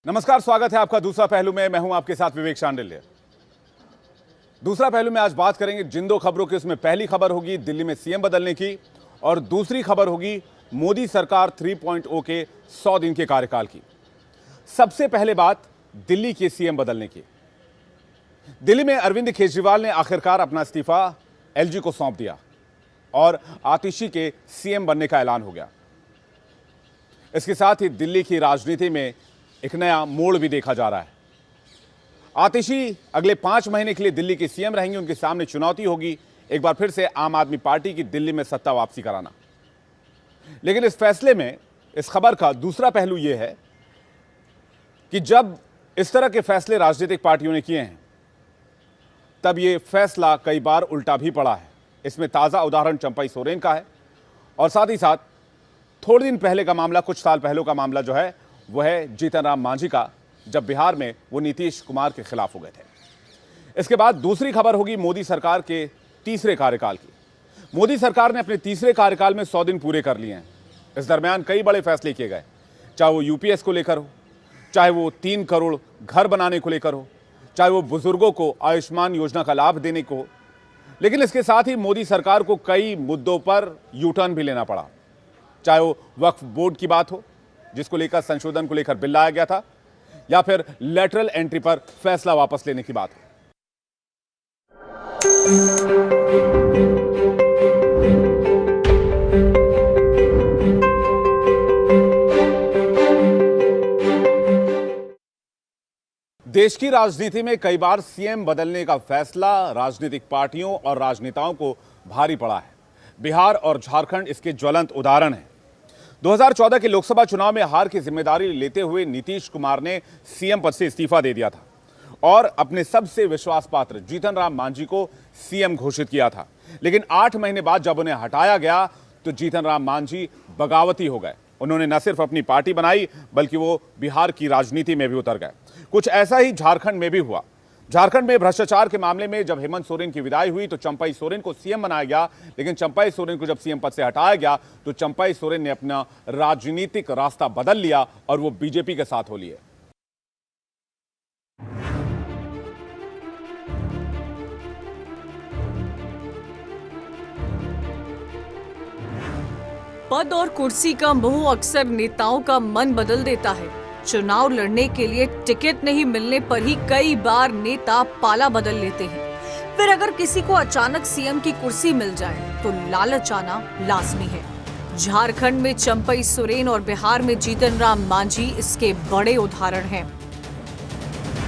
नमस्कार, स्वागत है आपका दूसरा पहलू में। मैं हूं आपके साथ विवेक शांडिल्य। दूसरा पहलू में आज बात करेंगे जिन दो खबरों की, उसमें पहली खबर होगी दिल्ली में सीएम बदलने की और दूसरी खबर होगी मोदी सरकार 3.0 के 100 दिन के कार्यकाल की। सबसे पहले बात दिल्ली के सीएम बदलने की। दिल्ली में अरविंद केजरीवाल ने आखिरकार अपना इस्तीफा एलजी को सौंप दिया और आतिशी के सीएम बनने का ऐलान हो गया। इसके साथ ही दिल्ली की राजनीति में एक नया मोड़ भी देखा जा रहा है। आतिशी अगले 5 महीने के लिए दिल्ली के सीएम रहेंगे। उनके सामने चुनौती होगी एक बार फिर से आम आदमी पार्टी की दिल्ली में सत्ता वापसी कराना। लेकिन इस फैसले में, इस खबर का दूसरा पहलू यह है कि जब इस तरह के फैसले राजनीतिक पार्टियों ने किए हैं, तब यह फैसला कई बार उल्टा भी पड़ा है। इसमें ताजा उदाहरण चंपई सोरेन का है और साथ ही साथ थोड़े दिन पहले का मामला, कुछ साल पहले का मामला जो है वो है जीतन राम मांझी का, जब बिहार में वो नीतीश कुमार के खिलाफ हो गए थे। इसके बाद दूसरी खबर होगी मोदी सरकार के तीसरे कार्यकाल की। मोदी सरकार ने अपने तीसरे कार्यकाल में 100 दिन पूरे कर लिए हैं। इस दरमियान कई बड़े फैसले किए गए, चाहे वो यूपीएस को लेकर हो, चाहे वो 3 करोड़ घर बनाने को लेकर हो, चाहे वो बुजुर्गों को आयुष्मान योजना का लाभ देने को हो। लेकिन इसके साथ ही मोदी सरकार को कई मुद्दों पर यू टर्न भी लेना पड़ा, चाहे वो वक्फ बोर्ड की बात हो, जिसको लेकर संशोधन को लेकर बिल लाया गया था, या फिर लेटरल एंट्री पर फैसला वापस लेने की बात हो। देश की राजनीति में कई बार सीएम बदलने का फैसला राजनीतिक पार्टियों और राजनेताओं को भारी पड़ा है। बिहार और झारखंड इसके ज्वलंत उदाहरण हैं। 2014 के लोकसभा चुनाव में हार की जिम्मेदारी लेते हुए नीतीश कुमार ने सीएम पद से इस्तीफा दे दिया था और अपने सबसे विश्वास पात्र जीतन राम मांझी को सीएम घोषित किया था। लेकिन 8 महीने बाद जब उन्हें हटाया गया तो जीतन राम मांझी बगावती हो गए। उन्होंने न सिर्फ अपनी पार्टी बनाई, बल्कि वो बिहार की राजनीति में भी उतर गए। कुछ ऐसा ही झारखंड में भी हुआ। झारखंड में भ्रष्टाचार के मामले में जब हेमंत सोरेन की विदाई हुई तो चंपई सोरेन को सीएम बनाया गया। लेकिन चंपई सोरेन को जब सीएम पद से हटाया गया तो चंपई सोरेन ने अपना राजनीतिक रास्ता बदल लिया और वो बीजेपी के साथ हो लिए। पद और कुर्सी का मोह अक्सर नेताओं का मन बदल देता है। चुनाव लड़ने के लिए टिकट नहीं मिलने पर ही कई बार नेता पाला बदल लेते हैं। फिर अगर किसी को अचानक सीएम की कुर्सी मिल जाए तो लालच आना लाजमी है। झारखंड में चंपई सोरेन और बिहार में जीतन राम मांझी इसके बड़े उदाहरण हैं।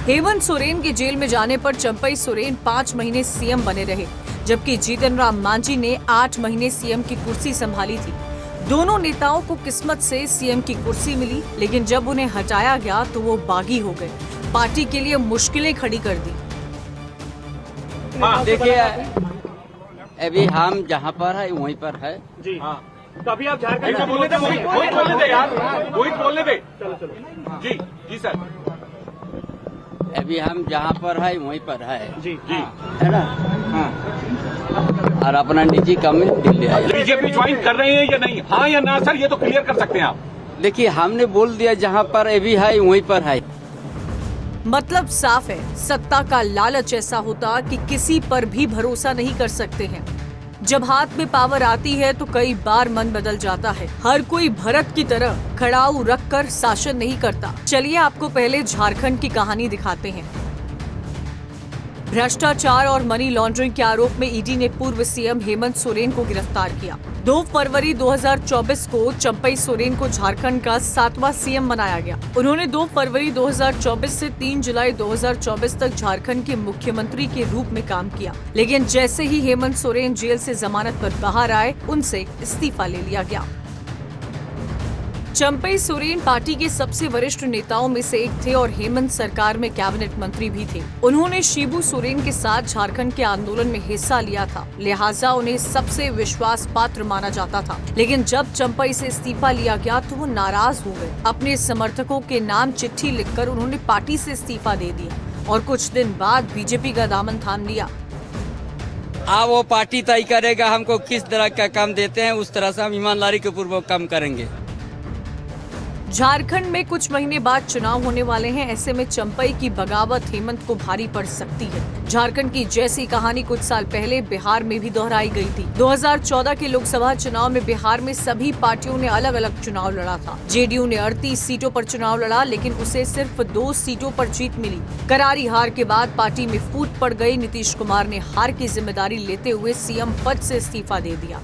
हेमंत सोरेन के जेल में जाने पर चंपई सोरेन 5 महीने सीएम बने रहे, जबकि जीतन राम मांझी ने 8 महीने सीएम की कुर्सी संभाली थी। दोनों नेताओं को किस्मत से सीएम की कुर्सी मिली, लेकिन जब उन्हें हटाया गया तो वो बागी हो गए, पार्टी के लिए मुश्किलें खड़ी कर दी। देखिए, अभी हम जहाँ पर है वहीं पर है जी। हाँ, तो अभी आप झारखंड बोलने दे यार, वही बोलने दे। चलो जी जी सर। अभी हम जहाँ पर है वहीं पर है जी जी, है ना। हाँ, और अपना निजी काम में दिल्ली आया। बीजेपी ज्वाइन कर रहे हैं या नहीं, हाँ या ना सर, ये तो क्लियर कर सकते हैं आप। देखिए, हमने बोल दिया जहाँ पर अभी है वहीं पर है। मतलब साफ है, सत्ता का लालच ऐसा होता कि किसी पर भी भरोसा नहीं कर सकते हैं। जब हाथ में पावर आती है तो कई बार मन बदल जाता है। हर कोई भरत की तरह खड़ाऊ रखकर शासन नहीं करता। चलिए आपको पहले झारखंड की कहानी दिखाते हैं। भ्रष्टाचार और मनी लॉन्ड्रिंग के आरोप में ईडी ने पूर्व सीएम हेमंत सोरेन को गिरफ्तार किया। 2 फरवरी 2024 को चंपई सोरेन को झारखंड का 7वां सीएम बनाया गया। उन्होंने 2 फरवरी 2024 से 3 जुलाई 2024 तक झारखंड के मुख्यमंत्री के रूप में काम किया। लेकिन जैसे ही हेमंत सोरेन जेल से जमानत पर बाहर आए, उनसे इस्तीफा ले लिया गया। चंपई सोरेन पार्टी के सबसे वरिष्ठ नेताओं में से एक थे और हेमंत सरकार में कैबिनेट मंत्री भी थे। उन्होंने शिबू सोरेन के साथ झारखंड के आंदोलन में हिस्सा लिया था, लिहाजा उन्हें सबसे विश्वास पात्र माना जाता था। लेकिन जब चंपई से इस्तीफा लिया गया तो वो नाराज हो गए। अपने समर्थकों के नाम चिट्ठी लिखकर उन्होंने पार्टी से इस्तीफा दे दिया और कुछ दिन बाद बीजेपी का दामन थाम लिया। वो पार्टी तय करेगा हमको किस तरह का काम देते हैं, उस तरह से हम ईमानदारी के पूर्वक काम करेंगे। झारखंड में कुछ महीने बाद चुनाव होने वाले हैं। ऐसे में चंपई की बगावत हेमंत को भारी पड़ सकती है। झारखंड की जैसी कहानी कुछ साल पहले बिहार में भी दोहराई गई थी। 2014 के लोकसभा चुनाव में बिहार में सभी पार्टियों ने अलग अलग चुनाव लड़ा था। जेडीयू ने 38 सीटों पर चुनाव लड़ा, लेकिन उसे सिर्फ 2 सीटों पर जीत मिली। करारी हार के बाद पार्टी में फूट पड़ गई। नीतीश कुमार ने हार की जिम्मेदारी लेते हुए सीएम पद से इस्तीफा दे दिया।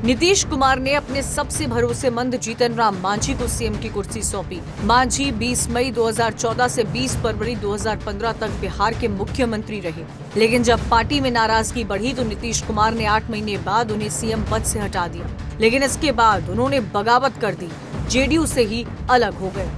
नीतीश कुमार ने अपने सबसे भरोसेमंद जीतन राम मांझी को सीएम की कुर्सी सौंपी। मांझी 20 मई 2014 से 20 फरवरी 2015 तक बिहार के मुख्यमंत्री रहे, लेकिन जब पार्टी में नाराजगी बढ़ी तो नीतीश कुमार ने 8 महीने बाद उन्हें सीएम पद से हटा दिया। लेकिन इसके बाद उन्होंने बगावत कर दी, जेडीयू से ही अलग हो गए।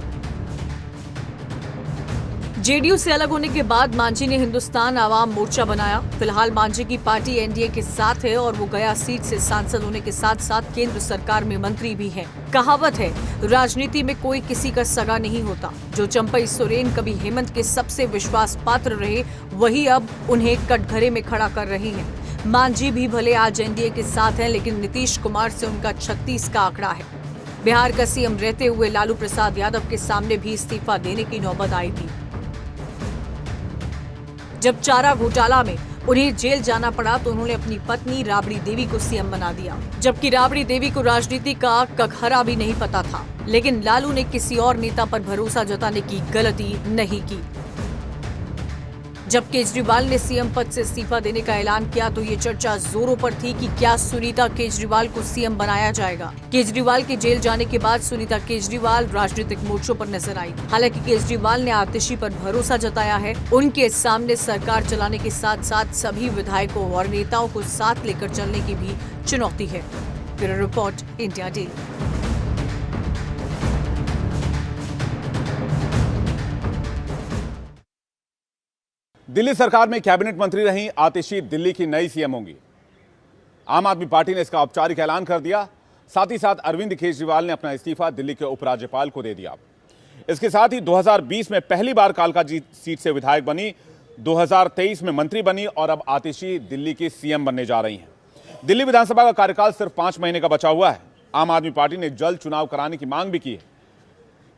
जेडीयू से अलग होने के बाद मांझी ने हिंदुस्तान आवाम मोर्चा बनाया। फिलहाल मांझी की पार्टी एनडीए के साथ है और वो गया सीट से सांसद होने के साथ साथ केंद्र सरकार में मंत्री भी हैं। कहावत है, राजनीति में कोई किसी का सगा नहीं होता। जो चंपई सोरेन कभी हेमंत के सबसे विश्वास पात्र रहे, वही अब उन्हें कटघरे में खड़ा कर रहे हैं। मांझी भी भले आज एनडीए के साथ हैं, लेकिन नीतीश कुमार से उनका 36 का आंकड़ा है। बिहार का सीएम रहते हुए लालू प्रसाद यादव के सामने भी इस्तीफा देने की नौबत आई थी। जब चारा घोटाला में उन्हें जेल जाना पड़ा तो उन्होंने अपनी पत्नी राबड़ी देवी को सीएम बना दिया, जबकि राबड़ी देवी को राजनीति का कखहरा भी नहीं पता था। लेकिन लालू ने किसी और नेता पर भरोसा जताने की गलती नहीं की। जब केजरीवाल ने सीएम पद से इस्तीफा देने का ऐलान किया तो ये चर्चा जोरों पर थी कि क्या सुनीता केजरीवाल को सीएम बनाया जाएगा। केजरीवाल के जेल जाने के बाद सुनीता केजरीवाल राजनीतिक मोर्चों पर नजर आई। हालांकि केजरीवाल ने आतिशी पर भरोसा जताया है। उनके सामने सरकार चलाने के साथ साथ सभी विधायकों और नेताओं को साथ लेकर चलने की भी चुनौती है। Bureau report, India daily. Delhi सरकार में कैबिनेट मंत्री रही आतिशी दिल्ली की नई सीएम होंगी। आम आदमी पार्टी ने इसका औपचारिक ऐलान कर दिया। साथ ही साथ अरविंद केजरीवाल ने अपना इस्तीफा दिल्ली के उपराज्यपाल को दे दिया। इसके साथ ही 2020 में पहली बार कालका सीट से विधायक बनी, 2023 में मंत्री बनी और अब आतिशी दिल्ली की सीएम बनने जा रही हैं। दिल्ली विधानसभा का कार्यकाल सिर्फ 5 महीने का बचा हुआ है। आम आदमी पार्टी ने जल्द चुनाव कराने की मांग भी की है,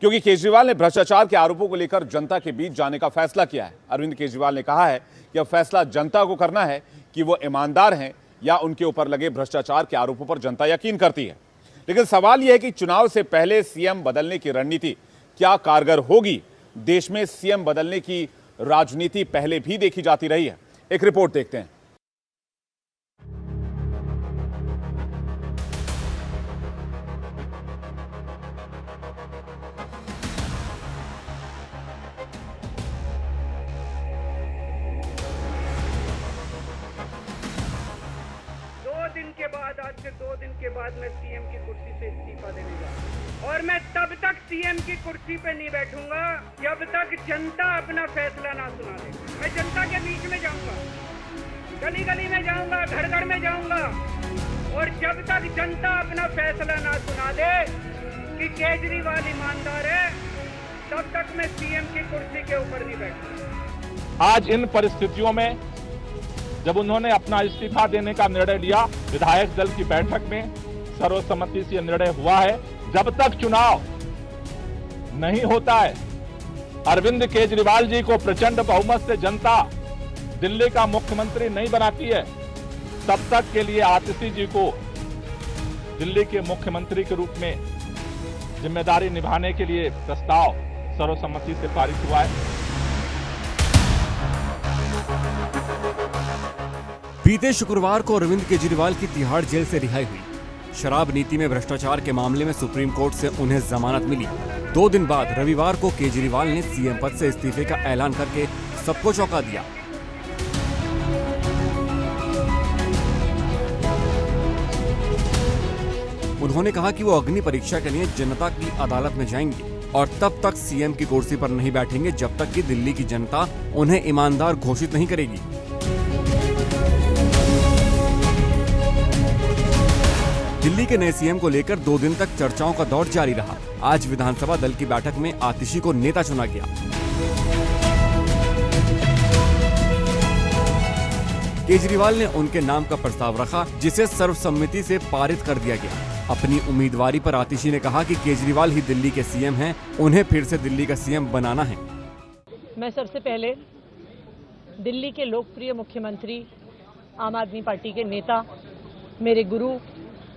क्योंकि केजरीवाल ने भ्रष्टाचार के आरोपों को लेकर जनता के बीच जाने का फैसला किया है। अरविंद केजरीवाल ने कहा है कि अब फैसला जनता को करना है कि वो ईमानदार हैं या उनके ऊपर लगे भ्रष्टाचार के आरोपों पर जनता यकीन करती है। लेकिन सवाल यह है कि चुनाव से पहले सीएम बदलने की रणनीति क्या कारगर होगी। देश में सीएम बदलने की राजनीति पहले भी देखी जाती रही है। एक रिपोर्ट देखते हैं। आज से 2 दिन के बाद मैं सीएम की कुर्सी से इस्तीफा देने जा रहा हूं और मैं तब तक सीएम की कुर्सी पे नहीं बैठूंगा जब तक जनता अपना फैसला ना सुना दे। मैं जनता के बीच में जाऊंगा, गली गली में जाऊंगा, घर घर में जाऊंगा और जब तक जनता अपना फैसला ना सुना दे कि केजरीवाल ईमानदार है, तब तक मैं सीएम की कुर्सी के ऊपर नहीं बैठूंगा। आज इन परिस्थितियों में जब उन्होंने अपना इस्तीफा देने का निर्णय लिया, विधायक दल की बैठक में सर्वसम्मति से निर्णय हुआ है। जब तक चुनाव नहीं होता है, अरविंद केजरीवाल जी को प्रचंड बहुमत से जनता दिल्ली का मुख्यमंत्री नहीं बनाती है, तब तक के लिए आतिशी जी को दिल्ली के मुख्यमंत्री के रूप में जिम्मेदारी निभाने के लिए प्रस्ताव सर्वसम्मति से पारित हुआ है। बीते शुक्रवार को अरविंद केजरीवाल की तिहाड़ जेल से रिहाई हुई। शराब नीति में भ्रष्टाचार के मामले में सुप्रीम कोर्ट से उन्हें जमानत मिली। 2 दिन बाद रविवार को केजरीवाल ने सीएम पद से इस्तीफे का ऐलान करके सबको चौंका दिया। उन्होंने कहा कि वो अग्नि परीक्षा के लिए जनता की अदालत में जाएंगे और तब तक सीएम की कुर्सी पर नहीं बैठेंगे जब तक कि दिल्ली की जनता उन्हें ईमानदार घोषित नहीं करेगी। दिल्ली के नए सीएम को लेकर 2 दिन तक चर्चाओं का दौर जारी रहा। आज विधानसभा दल की बैठक में आतिशी को नेता चुना गया। केजरीवाल ने उनके नाम का प्रस्ताव रखा, जिसे सर्वसम्मति से पारित कर दिया गया। अपनी उम्मीदवारी पर आतिशी ने कहा कि केजरीवाल ही दिल्ली के सीएम हैं, उन्हें फिर से दिल्ली का सीएम बनाना है। मैं सबसे पहले दिल्ली के लोकप्रिय मुख्यमंत्री, आम आदमी पार्टी के नेता, मेरे गुरु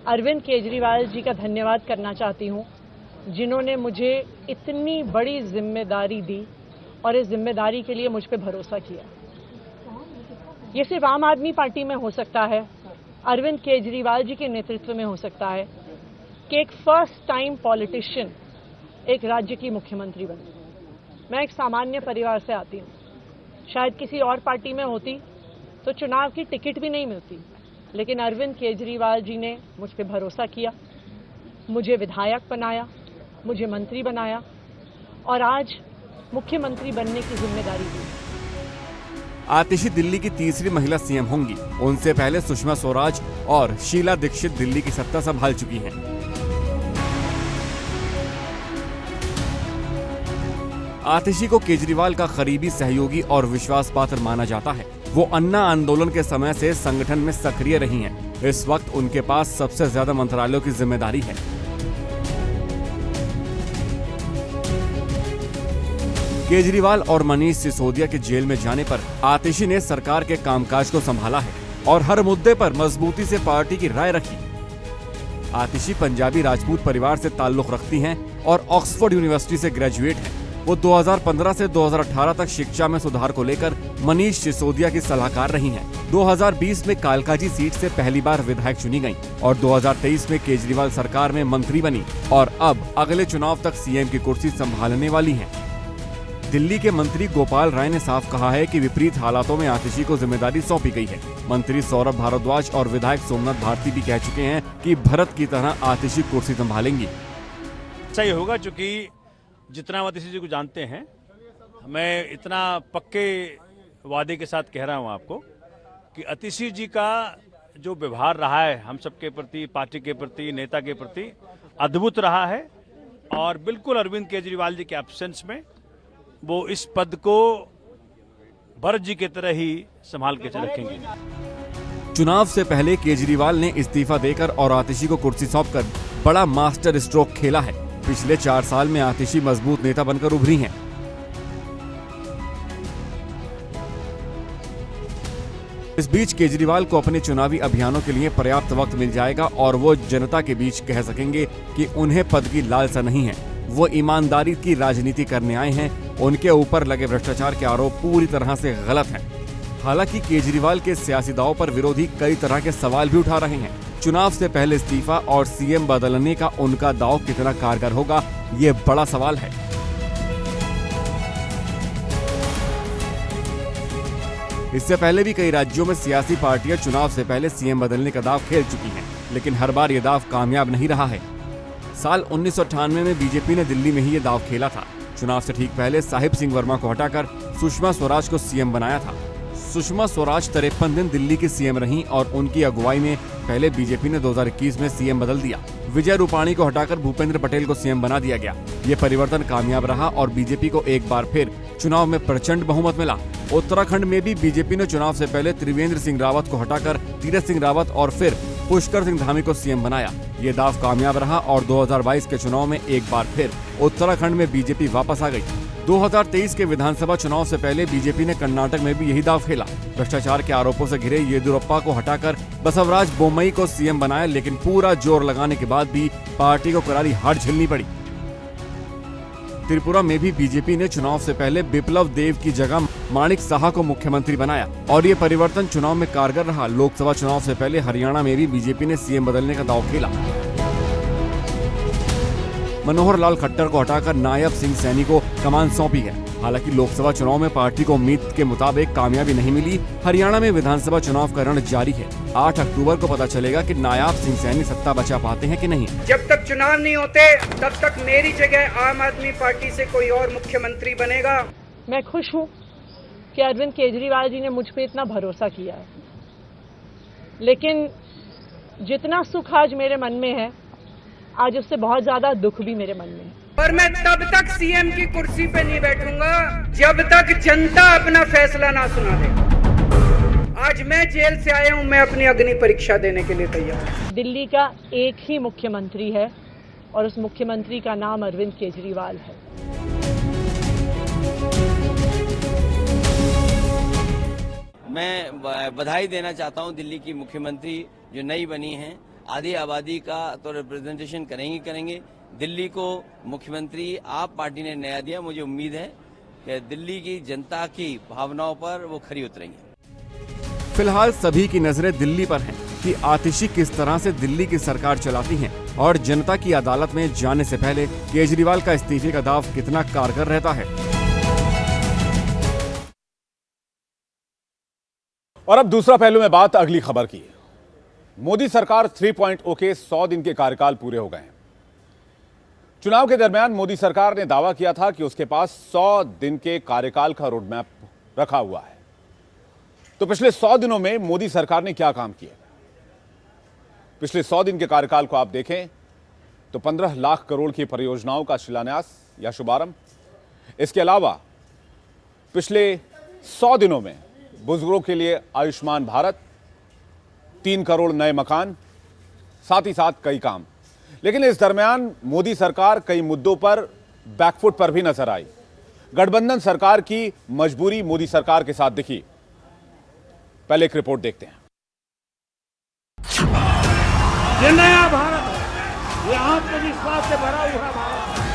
अरविंद केजरीवाल जी का धन्यवाद करना चाहती हूं, जिन्होंने मुझे इतनी बड़ी जिम्मेदारी दी और इस जिम्मेदारी के लिए मुझ पे भरोसा किया। ये सिर्फ आम आदमी पार्टी में हो सकता है, अरविंद केजरीवाल जी के नेतृत्व में हो सकता है कि एक फर्स्ट टाइम पॉलिटिशियन एक राज्य की मुख्यमंत्री बने। मैं एक सामान्य परिवार से आती हूँ, शायद किसी और पार्टी में होती तो चुनाव की टिकट भी नहीं मिलती, लेकिन अरविंद केजरीवाल जी ने मुझ पे भरोसा किया, मुझे विधायक बनाया, मुझे मंत्री बनाया और आज मुख्यमंत्री बनने की जिम्मेदारी दी। आतिशी दिल्ली की तीसरी महिला सीएम होंगी। उनसे पहले सुषमा स्वराज और शीला दीक्षित दिल्ली की सत्ता संभाल चुकी हैं। आतिशी को केजरीवाल का करीबी सहयोगी और विश्वास पात्र माना जाता है। वो अन्ना आंदोलन के समय से संगठन में सक्रिय रही हैं। इस वक्त उनके पास सबसे ज्यादा मंत्रालयों की जिम्मेदारी है। केजरीवाल और मनीष सिसोदिया के जेल में जाने पर आतिशी ने सरकार के कामकाज को संभाला है और हर मुद्दे पर मजबूती से पार्टी की राय रखी। आतिशी पंजाबी राजपूत परिवार से ताल्लुक रखती हैं और ऑक्सफोर्ड यूनिवर्सिटी से ग्रेजुएट हैं। वो 2015 से 2018 तक शिक्षा में सुधार को लेकर मनीष सिसोदिया की सलाहकार रही हैं। 2020 में कालकाजी सीट से पहली बार विधायक चुनी गईं और 2023 में केजरीवाल सरकार में मंत्री बनी और अब अगले चुनाव तक सीएम की कुर्सी संभालने वाली हैं। दिल्ली के मंत्री गोपाल राय ने साफ कहा है कि विपरीत हालातों में आतिशी को जिम्मेदारी सौंपी गई है। मंत्री सौरभ भारद्वाज और विधायक सोमनाथ भारती भी कह चुके हैं कि भरत की तरह आतिशी कुर्सी संभालेंगी। सही होगा, क्योंकि जितना आतिशी जी को जानते हैं, मैं इतना पक्के वादे के साथ कह रहा हूं आपको कि आतिशी जी का जो व्यवहार रहा है हम सबके प्रति, पार्टी के प्रति, नेता के प्रति अद्भुत रहा है और बिल्कुल अरविंद केजरीवाल जी के एब्सेंस में वो इस पद को भरत जी की तरह ही संभाल के रखेंगे। चुनाव से पहले केजरीवाल ने इस्तीफा देकर और आतिशी को कुर्सी सौंपकर बड़ा मास्टर स्ट्रोक खेला है। पिछले 4 साल में आतिशी मजबूत नेता बनकर उभरी हैं। इस बीच केजरीवाल को अपने चुनावी अभियानों के लिए पर्याप्त वक्त मिल जाएगा और वो जनता के बीच कह सकेंगे कि उन्हें पद की लालसा नहीं है। वो ईमानदारी की राजनीति करने आए हैं। उनके ऊपर लगे भ्रष्टाचार के आरोप पूरी तरह से गलत हैं। हालांकि केजरीवाल के सियासी दांव पर विरोधी कई तरह के सवाल भी उठा रहे हैं। चुनाव से पहले इस्तीफा और सीएम बदलने का उनका दांव कितना कारगर होगा, ये बड़ा सवाल है। इससे पहले भी कई राज्यों में सियासी पार्टियां चुनाव से पहले सीएम बदलने का दांव खेल चुकी हैं, लेकिन हर बार ये दांव कामयाब नहीं रहा है। साल 1998 में बीजेपी ने दिल्ली में ही ये दांव खेला था। चुनाव से ठीक पहले साहिब सिंह वर्मा को हटाकर सुषमा स्वराज को सीएम बनाया था। सुषमा स्वराज 53 दिन दिल्ली की सीएम रहीं और उनकी अगुवाई में पहले बीजेपी ने 2021 में सीएम बदल दिया। विजय रूपाणी को हटाकर भूपेंद्र पटेल को सीएम बना दिया गया। ये परिवर्तन कामयाब रहा और बीजेपी को एक बार फिर चुनाव में प्रचंड बहुमत मिला। उत्तराखंड में भी बीजेपी ने चुनाव से पहले त्रिवेंद्र सिंह रावत को हटाकर तीरथ सिंह रावत और फिर पुष्कर सिंह धामी को सीएम बनाया। ये दाव कामयाब रहा और 2022 के चुनाव में एक बार फिर उत्तराखंड में बीजेपी वापस आ गई। 2023 के विधानसभा चुनाव से पहले बीजेपी ने कर्नाटक में भी यही दाव खेला। भ्रष्टाचार के आरोपों से घिरे येदियुरप्पा को हटाकर बसवराज बोम्मई को सीएम बनाया, लेकिन पूरा जोर लगाने के बाद भी पार्टी को करारी हार झेलनी पड़ी। त्रिपुरा में भी बीजेपी ने चुनाव से पहले बिप्लब देव की जगह माणिक साहा को मुख्यमंत्री बनाया और ये परिवर्तन चुनाव में कारगर रहा। लोकसभा चुनाव से पहले हरियाणा में भी बीजेपी ने सीएम बदलने का दांव खेला। मनोहर लाल खट्टर को हटाकर नायब सिंह सैनी को कमान सौंपी है। हालांकि लोकसभा चुनाव में पार्टी को उम्मीद के मुताबिक कामयाबी नहीं मिली। हरियाणा में विधानसभा चुनाव का रण जारी है। 8 अक्टूबर को पता चलेगा कि नायब सिंह सैनी सत्ता बचा पाते हैं कि नहीं। जब तक चुनाव नहीं होते तब तक मेरी जगह आम आदमी पार्टी से कोई और मुख्यमंत्री बनेगा। मैं खुश हूँ कि अरविंद केजरीवाल जी ने मुझ पे इतना भरोसा किया है, लेकिन जितना सुख आज मेरे मन में है, आज उससे बहुत ज्यादा दुख भी मेरे मन में है। और मैं तब तक सीएम की कुर्सी पे नहीं बैठूंगा जब तक जनता अपना फैसला ना सुना दे। आज मैं जेल से आया हूं, मैं अपनी अग्नि परीक्षा देने के लिए तैयार हूं। दिल्ली का एक ही मुख्यमंत्री है और उस मुख्यमंत्री का नाम अरविंद केजरीवाल है। मैं बधाई देना चाहता हूं दिल्ली की मुख्यमंत्री जो नई बनी हैं, आधी आबादी का तो रिप्रेजेंटेशन करेंगे। दिल्ली को मुख्यमंत्री आप पार्टी ने नया दिया। मुझे उम्मीद है कि दिल्ली की जनता की भावनाओं पर वो खरी उतरेंगे। फिलहाल सभी की नजरें दिल्ली पर हैं कि आतिशी किस तरह से दिल्ली की सरकार चलाती हैं और जनता की अदालत में जाने से पहले केजरीवाल का इस्तीफे का दाव कितना कारगर रहता है। और अब दूसरा पहलू में बात अगली खबर की है। मोदी सरकार 3.0 के 100 दिन के कार्यकाल पूरे हो गए हैं। चुनाव के दरमियान मोदी सरकार ने दावा किया था कि उसके पास 100 दिन के कार्यकाल का रोडमैप रखा हुआ है। तो पिछले 100 दिनों में मोदी सरकार ने क्या काम किया? पिछले 100 दिन के कार्यकाल को आप देखें तो 15 लाख करोड़ की परियोजनाओं का शिलान्यास या शुभारंभ। इसके अलावा पिछले 100 दिनों में बुजुर्गों के लिए आयुष्मान भारत, 3 करोड़ नए मकान, साथ ही साथ कई काम। लेकिन इस दरमियान मोदी सरकार कई मुद्दों पर बैकफुट पर भी नजर आई। गठबंधन सरकार की मजबूरी मोदी सरकार के साथ दिखी। पहले एक रिपोर्ट देखते हैं। ये नया भारत है, ये आत्मविश्वास से भरा हुआ भारत है।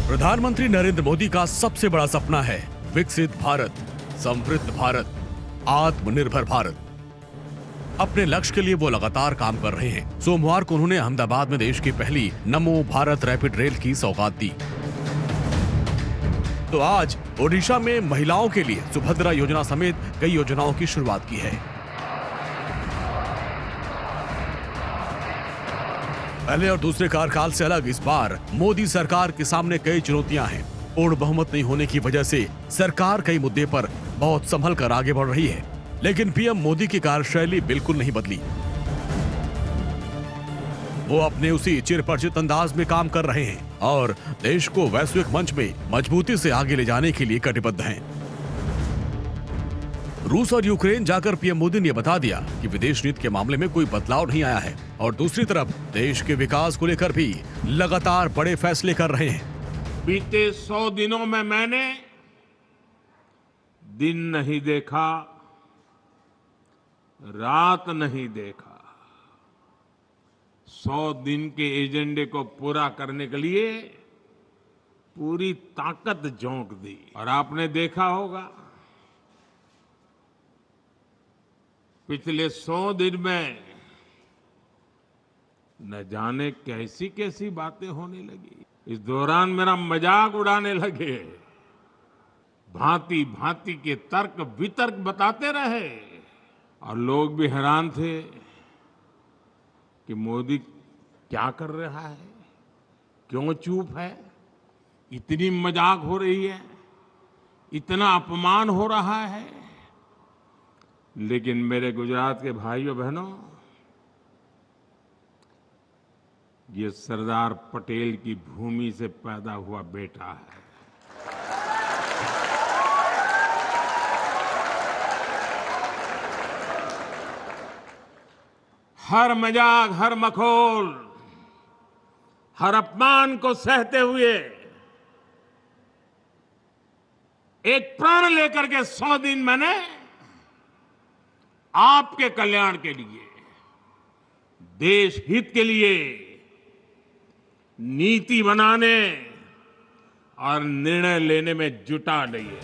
प्रधानमंत्री नरेंद्र मोदी का सबसे बड़ा सपना है विकसित भारत, समृद्ध भारत, आत्मनिर्भर भारत। अपने लक्ष्य के लिए वो लगातार काम कर रहे हैं। सोमवार को उन्होंने अहमदाबाद में देश की पहली नमो भारत रैपिड रेल की सौगात दी। तो आज ओडिशा में महिलाओं के लिए सुभद्रा योजना समेत कई योजनाओं की शुरुआत की है। पहले और दूसरे कार्यकाल से अलग इस बार मोदी सरकार के सामने कई चुनौतियां हैं। पूर्ण बहुमत नहीं होने की वजह से सरकार कई मुद्दे पर बहुत संभल कर आगे बढ़ रही है, लेकिन पीएम मोदी की कार्यशैली बिल्कुल नहीं बदली। वो अपने उसी चिरपरिचित अंदाज में काम कर रहे हैं और देश को वैश्विक मंच में मजबूती से आगे ले जाने के लिए कटिबद्ध हैं। रूस और यूक्रेन जाकर पीएम मोदी ने बता दिया कि विदेश नीति के मामले में कोई बदलाव नहीं आया है और दूसरी तरफ देश के विकास को लेकर भी लगातार बड़े फैसले कर रहे हैं। बीते 100 दिनों में मैंने दिन नहीं देखा, रात नहीं देखा। 100 दिन के एजेंडे को पूरा करने के लिए पूरी ताकत झोंक दी। और आपने देखा होगा पिछले 100 दिन में न जाने कैसी कैसी बातें होने लगी। इस दौरान मेरा मजाक उड़ाने लगे, भांति भांति के तर्क वितर्क बताते रहे और लोग भी हैरान थे कि मोदी क्या कर रहा है, क्यों चुप है, इतनी मजाक हो रही है, इतना अपमान हो रहा है। लेकिन मेरे गुजरात के भाइयों बहनों, ये सरदार पटेल की भूमि से पैदा हुआ बेटा है। हर मजाक, हर मखौल, हर अपमान को सहते हुए एक प्रण लेकर के 100 दिन मैंने आपके कल्याण के लिए, देश हित के लिए नीति बनाने और निर्णय लेने में जुटा रही है।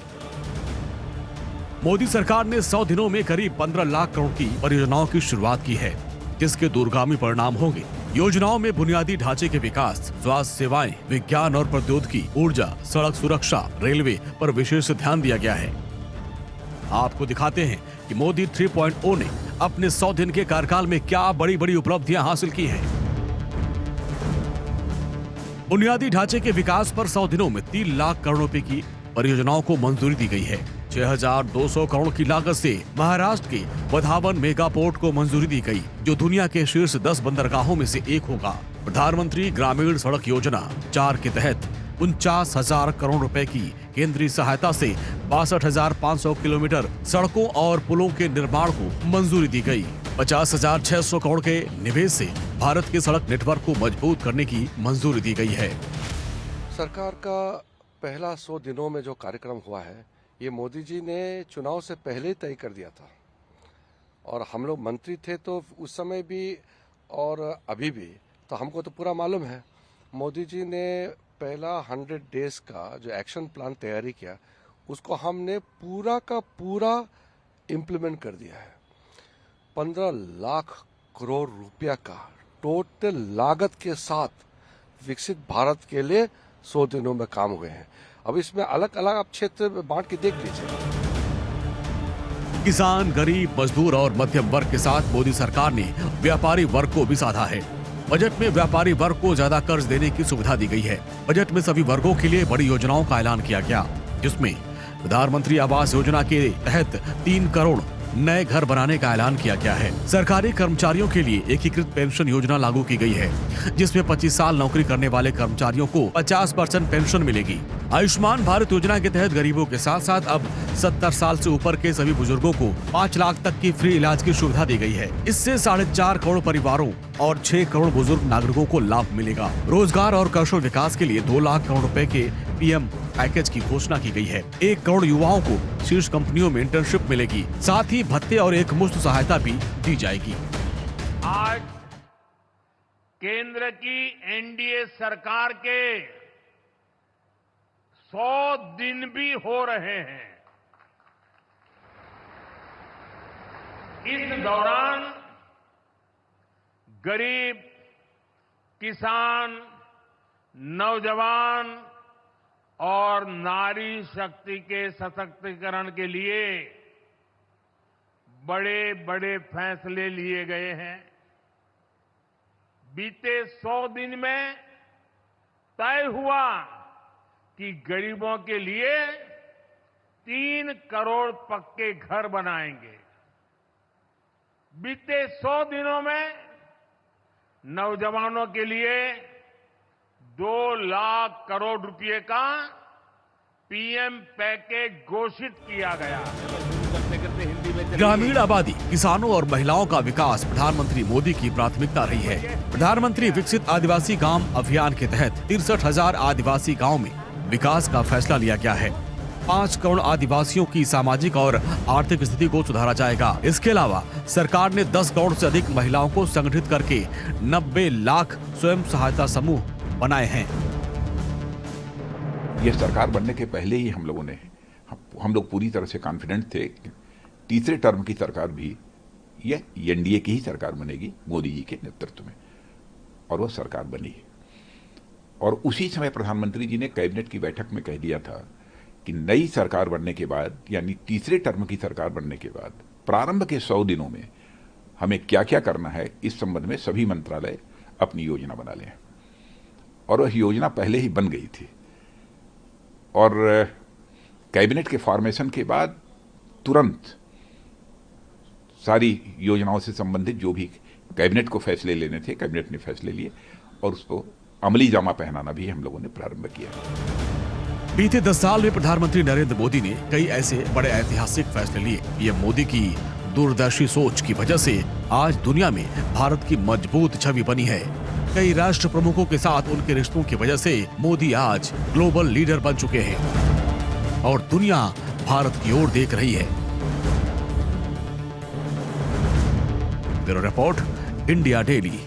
मोदी सरकार ने 100 दिनों में करीब 15 लाख करोड़ की परियोजनाओं की शुरुआत की है, जिसके दूरगामी परिणाम होंगे। योजनाओं में बुनियादी ढांचे के विकास, स्वास्थ्य सेवाएं, विज्ञान और प्रौद्योगिकी, ऊर्जा, सड़क सुरक्षा, रेलवे पर विशेष ध्यान दिया गया है। आपको दिखाते हैं कि मोदी 3.0 ने अपने 100 दिन के कार्यकाल में क्या बड़ी बड़ी उपलब्धियां हासिल की हैं। बुनियादी ढांचे के विकास पर 100 दिनों में 3 लाख करोड़ रुपए की परियोजनाओं को मंजूरी दी गई है। 6,200 करोड़ की लागत से महाराष्ट्र के वधावन मेगा पोर्ट को मंजूरी दी गई, जो दुनिया के शीर्ष 10 बंदरगाहों में से एक होगा। प्रधानमंत्री ग्रामीण सड़क योजना 4 के तहत 49,000 करोड़ रुपए की केंद्रीय सहायता से 62,500 किलोमीटर सड़कों और पुलों के निर्माण को मंजूरी दी गई। 50,600 करोड़ के निवेश से भारत के सड़क नेटवर्क को मजबूत करने की मंजूरी दी गई है। सरकार का पहला 100 दिनों में जो कार्यक्रम हुआ है, ये मोदी जी ने चुनाव से पहले ही तय कर दिया था और हम लोग मंत्री थे तो उस समय भी और अभी भी तो हमको तो पूरा मालूम है। मोदी जी ने पहला 100 डेज का जो एक्शन प्लान तैयारी किया, उसको हमने पूरा का पूरा इम्प्लीमेंट कर दिया है। 15 लाख करोड़ रुपया का टोटल लागत के साथ विकसित भारत के लिए 100 दिनों में काम हुए हैं। अब इसमें अलग अलग आप क्षेत्र में बांट के देख लीजिए। किसान, गरीब, मजदूर और मध्यम वर्ग के साथ मोदी सरकार ने व्यापारी वर्ग को भी साधा है। बजट में व्यापारी वर्ग को ज्यादा कर्ज देने की सुविधा दी गई है। बजट में सभी वर्गों के लिए बड़ी योजनाओं का ऐलान किया गया, जिसमें प्रधानमंत्री आवास योजना के तहत 3 करोड़ नए घर बनाने का ऐलान किया गया है। सरकारी कर्मचारियों के लिए एकीकृत पेंशन योजना लागू की गई है, जिसमें 25 साल नौकरी करने वाले कर्मचारियों को 50% पेंशन मिलेगी। आयुष्मान भारत योजना के तहत गरीबों के साथ साथ अब 70 साल से ऊपर के सभी बुजुर्गों को 5 लाख तक की फ्री इलाज की सुविधा दी गई है। इससे 4.5 करोड़ परिवारों और 6 करोड़ बुजुर्ग नागरिकों को लाभ मिलेगा। रोजगार और कौशल विकास के लिए 2 लाख करोड़ रुपए के पीएम पैकेज की घोषणा की गई है। 1 करोड़ युवाओं को शीर्ष कंपनियों में इंटर्नशिप मिलेगी। साथ ही भत्ते और एक मुश्त सहायता भी दी जाएगी। आज केंद्र की एनडीए सरकार के 100 दिन भी हो रहे हैं। इस दौरान गरीब, किसान, नौजवान और नारी शक्ति के सशक्तिकरण के लिए बड़े बड़े फैसले लिए गए हैं। बीते 100 दिन में तय हुआ कि गरीबों के लिए 3 करोड़ पक्के घर बनाएंगे। बीते 100 दिनों में नौजवानों के लिए 2 लाख करोड़ रुपए का पीएम पैकेज घोषित किया गया। ग्रामीण आबादी, किसानों और महिलाओं का विकास प्रधानमंत्री मोदी की प्राथमिकता रही है। प्रधानमंत्री विकसित आदिवासी गांव अभियान के तहत 63,000 आदिवासी गांव में विकास का फैसला लिया गया है। 5 करोड़ आदिवासियों की सामाजिक और आर्थिक स्थिति को सुधारा जाएगा। इसके अलावा सरकार ने 10 करोड़ से अधिक महिलाओं को संगठित करके 90 लाख स्वयं सहायता समूह बनाए हैं। ये सरकार बनने के पहले ही हम लोग पूरी तरह से कॉन्फिडेंट थे कि तीसरे टर्म की सरकार भी ये एनडीए की ही सरकार बनेगी मोदी जी के नेतृत्व में, और वो सरकार बनी। और उसी समय प्रधानमंत्री जी ने कैबिनेट की बैठक में कह दिया था कि नई सरकार बनने के बाद, यानी तीसरे टर्म की सरकार बनने के बाद प्रारंभ के 100 दिनों में हमें क्या क्या करना है, इस संबंध में सभी मंत्रालय अपनी योजना बना लें। और वह योजना पहले ही बन गई थी, और कैबिनेट के फॉर्मेशन के बाद तुरंत सारी योजनाओं से संबंधित जो भी कैबिनेट को फैसले लेने थे, कैबिनेट ने फैसले लिए और उसको अमली जामा पहनाना भी हम लोगों ने प्रारंभ किया। बीते 10 साल में प्रधानमंत्री नरेंद्र मोदी ने कई ऐसे बड़े ऐतिहासिक फैसले लिए। पीएम मोदी की दूरदर्शी सोच की वजह से आज दुनिया में भारत की मजबूत छवि बनी है। कई राष्ट्र प्रमुखों के साथ उनके रिश्तों की वजह से मोदी आज ग्लोबल लीडर बन चुके हैं और दुनिया भारत की ओर देख रही है। Bureau report, India daily.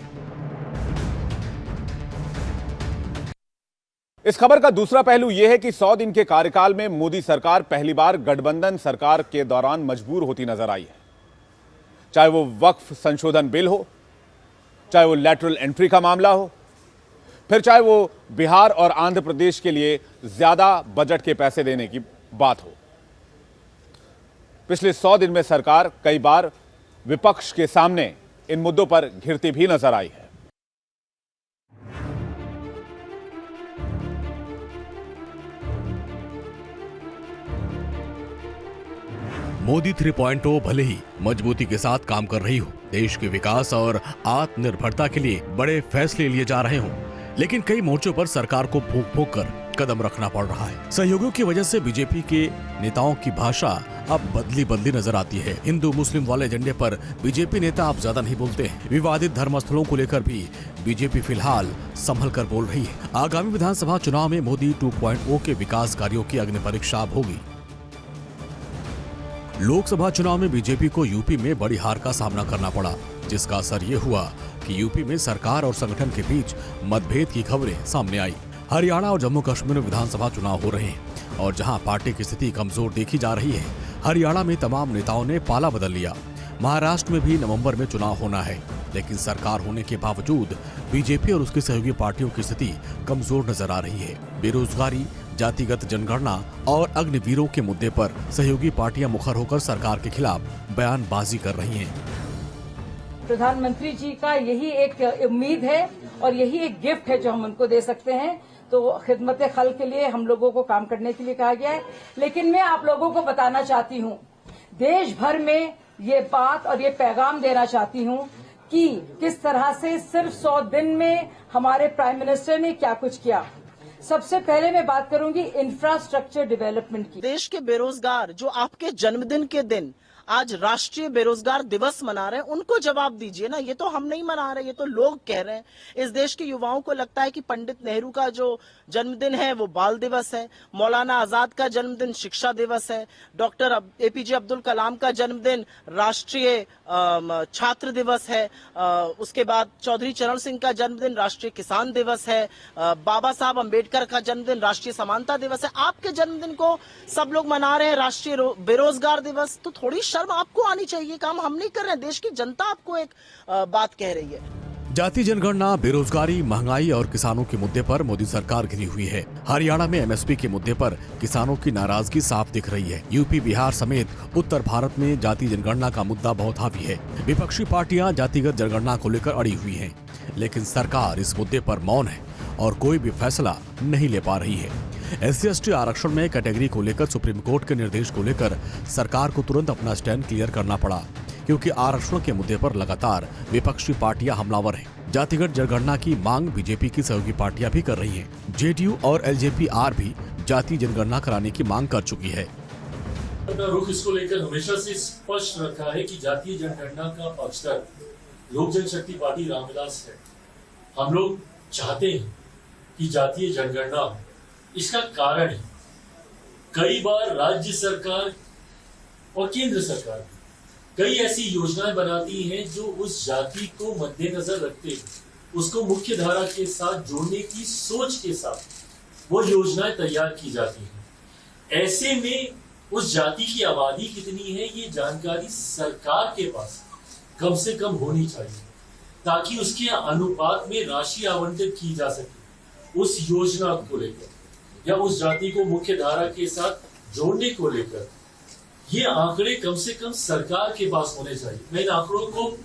इस खबर का दूसरा पहलू यह है कि 100 दिन के कार्यकाल में मोदी सरकार पहली बार गठबंधन सरकार के दौरान मजबूर होती नजर आई है। चाहे वो वक्फ संशोधन बिल हो, चाहे वो लैटरल एंट्री का मामला हो, फिर चाहे वो बिहार और आंध्र प्रदेश के लिए ज्यादा बजट के पैसे देने की बात हो। पिछले 100 दिन में सरकार कई बार विपक्ष के सामने इन मुद्दों पर घिरती भी नजर आई है। मोदी 3.0 भले ही मजबूती के साथ काम कर रही हो, देश के विकास और आत्मनिर्भरता के लिए बड़े फैसले लिए जा रहे हों, लेकिन कई मोर्चों पर सरकार को फूंक फूंक कर कदम रखना पड़ रहा है। सहयोगियों की वजह से बीजेपी के नेताओं की भाषा अब बदली नजर आती है। हिंदू मुस्लिम वाले एजेंडे पर बीजेपी नेता अब ज्यादा नहीं बोलते हैं। विवादित धर्मस्थलों को लेकर भी बीजेपी फिलहाल संभल कर बोल रही है। आगामी विधानसभा चुनाव में मोदी 2.0 के विकास कार्यों की अग्नि परीक्षा अब होगी। लोकसभा चुनाव में बीजेपी को यूपी में बड़ी हार का सामना करना पड़ा, जिसका असर ये हुआ कि यूपी में सरकार और संगठन के बीच मतभेद की खबरें सामने आई। हरियाणा और जम्मू कश्मीर में विधानसभा चुनाव हो रहे हैं और जहां पार्टी की स्थिति कमजोर देखी जा रही है, हरियाणा में तमाम नेताओं ने पाला बदल लिया। महाराष्ट्र में भी नवंबर में चुनाव होना है, लेकिन सरकार होने के बावजूद बीजेपी और उसकी सहयोगी पार्टियों की स्थिति कमजोर नजर आ रही है। बेरोजगारी, जातिगत जनगणना और अग्निवीरों के मुद्दे पर सहयोगी पार्टियां मुखर होकर सरकार के खिलाफ बयानबाजी कर रही हैं। प्रधानमंत्री जी का यही एक उम्मीद है और यही एक गिफ्ट है जो हम उनको दे सकते हैं। तो खिदमत खल के लिए हम लोगों को काम करने के लिए कहा गया है। लेकिन मैं आप लोगों को बताना चाहती हूँ, देश भर में ये बात और ये पैगाम देना चाहती हूँ कि किस तरह से सिर्फ 100 दिन में हमारे प्राइम मिनिस्टर ने क्या कुछ किया। सबसे पहले मैं बात करूंगी इंफ्रास्ट्रक्चर डेवलपमेंट की। देश के बेरोजगार जो आपके जन्मदिन के दिन आज राष्ट्रीय बेरोजगार दिवस मना रहे हैं, उनको जवाब दीजिए ना। ये तो हम नहीं मना रहे, ये तो लोग कह रहे हैं। इस देश के युवाओं को लगता है कि पंडित नेहरू का जो जन्मदिन है वो बाल दिवस है, मौलाना आजाद का जन्मदिन शिक्षा दिवस है, डॉक्टर APJ अब्दुल कलाम का जन्मदिन राष्ट्रीय छात्र दिवस है, उसके बाद चौधरी चरण सिंह का जन्मदिन राष्ट्रीय किसान दिवस है, बाबा साहब अम्बेडकर का जन्मदिन राष्ट्रीय समानता दिवस है। आपके जन्मदिन को सब लोग मना रहे हैं राष्ट्रीय बेरोजगार दिवस। तो थोड़ी शर्म आपको आनी चाहिए। काम हम नहीं कर रहे हैं, देश की जनता आपको एक बात कह रही है। जाति जनगणना, बेरोजगारी, महंगाई और किसानों के मुद्दे पर मोदी सरकार घिरी हुई है। हरियाणा में MSP के मुद्दे पर किसानों की नाराजगी साफ दिख रही है। यूपी, बिहार समेत उत्तर भारत में जाति जनगणना का मुद्दा बहुत हावी है। विपक्षी पार्टियां जातिगत जनगणना को लेकर अड़ी हुई हैं, लेकिन सरकार इस मुद्दे पर मौन है और कोई भी फैसला नहीं ले पा रही है। SC/ST आरक्षण में कैटेगरी को लेकर सुप्रीम कोर्ट के निर्देश को लेकर सरकार को तुरंत अपना स्टैंड क्लियर करना पड़ा, क्योंकि आरक्षण के मुद्दे पर लगातार विपक्षी पार्टियां हमलावर हैं। जातिगत जनगणना की मांग बीजेपी की सहयोगी पार्टियां भी कर रही हैं। JDU और LJP-R भी जाति जनगणना कराने की मांग कर चुकी है। अपना रुख इसको लेकर हमेशा से स्पष्ट रखा है कि जातीय जनगणना का पक्षधर लोक जनशक्ति पार्टी रामविलास है। हम लोग चाहते हैं कि जातीय जनगणना हो। इसका कारण है, कई बार राज्य सरकार और केंद्र सरकार कई ऐसी योजनाएं बनाती हैं जो उस जाति को मद्देनजर रखते हुए उसको मुख्य धारा के साथ जोड़ने की सोच के साथ वो योजनाएं तैयार की जाती हैं। ऐसे में उस जाति की आबादी कितनी है ये जानकारी सरकार के पास कम से कम होनी चाहिए, ताकि उसके अनुपात में राशि आवंटित की जा सके। उस योजना को लेकर या उस जाति को मुख्य धारा के साथ जोड़ने को लेकर ये आंकड़े कम से कम सरकार के पास होने चाहिए। मैं इन आंकड़ों को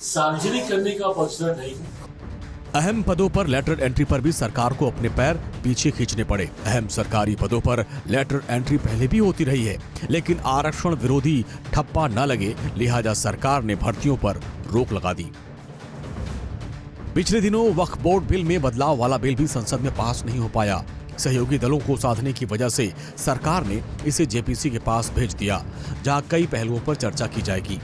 सार्वजनिक करने का पक्षधर नहीं हूँ। अहम पदों पर लेटर एंट्री पर भी सरकार को अपने पैर पीछे खींचने पड़े। अहम सरकारी पदों पर लेटर एंट्री पहले भी होती रही है, लेकिन आरक्षण विरोधी ठप्पा न लगे, लिहाजा सरकार ने भर्तियों पर रोक लगा दी। पिछले दिनों वक्फ बोर्ड बिल में बदलाव वाला बिल भी संसद में पास नहीं हो पाया। सहयोगी दलों को साधने की वजह से सरकार ने इसे JPC के पास भेज दिया, जहां कई पहलुओं पर चर्चा की जाएगी।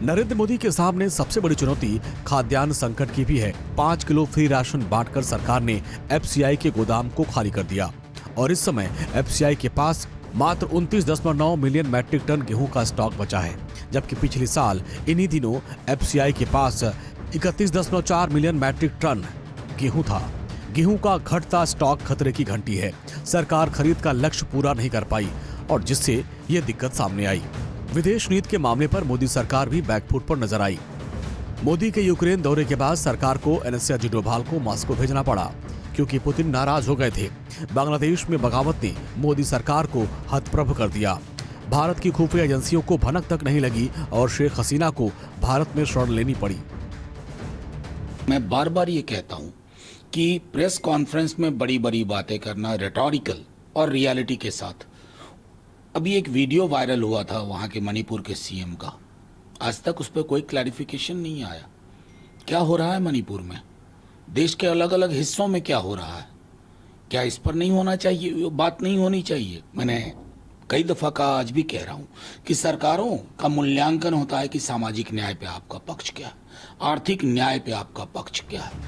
नरेंद्र मोदी के सामने सबसे बड़ी चुनौती खाद्यान्न संकट की भी है। 5 किलो फ्री राशन बांटकर सरकार ने FCI के गोदाम को खाली कर दिया और इस समय FCI के पास मात्र 29.9 मिलियन मैट्रिक टन गेहूं का स्टॉक बचा है, जबकि पिछले साल इन्हीं दिनों FCI के पास 31.4 मिलियन मैट्रिक टन गेहूं था। गेहूं का घटता स्टॉक खतरे की घंटी है। सरकार खरीद का लक्ष्य पूरा नहीं कर पाई और जिससे ये दिक्कत सामने आई। विदेश नीति के मामले पर मोदी सरकार भी बैकफुट पर नजर आई। मोदी के यूक्रेन दौरे के बाद सरकार को एनास्टासिया डोभाल को मॉस्को भेजना पड़ा, क्योंकि पुतिन नाराज हो गए थे। बांग्लादेश में बगावत ने मोदी सरकार को हतप्रभ कर दिया। भारत की खुफिया एजेंसियों को भनक तक नहीं लगी और शेख हसीना को भारत में शरण लेनी पड़ी। मैं बार बार ये कहता हूं कि प्रेस कॉन्फ्रेंस में बड़ी बड़ी बातें करना रेटोरिकल और रियलिटी के साथ अभी एक वीडियो वायरल हुआ था वहां के मणिपुर के सीएम का, आज तक उस पर कोई क्लैरिफिकेशन नहीं आया। क्या हो रहा है मणिपुर में, देश के अलग अलग हिस्सों में क्या हो रहा है, क्या इस पर नहीं होना चाहिए, बात नहीं होनी चाहिए? मैंने कई दफा कहा, आज भी कह रहा हूं कि सरकारों का मूल्यांकन होता है कि सामाजिक न्याय पे आपका पक्ष क्या है, आर्थिक न्याय पे आपका पक्ष क्या है।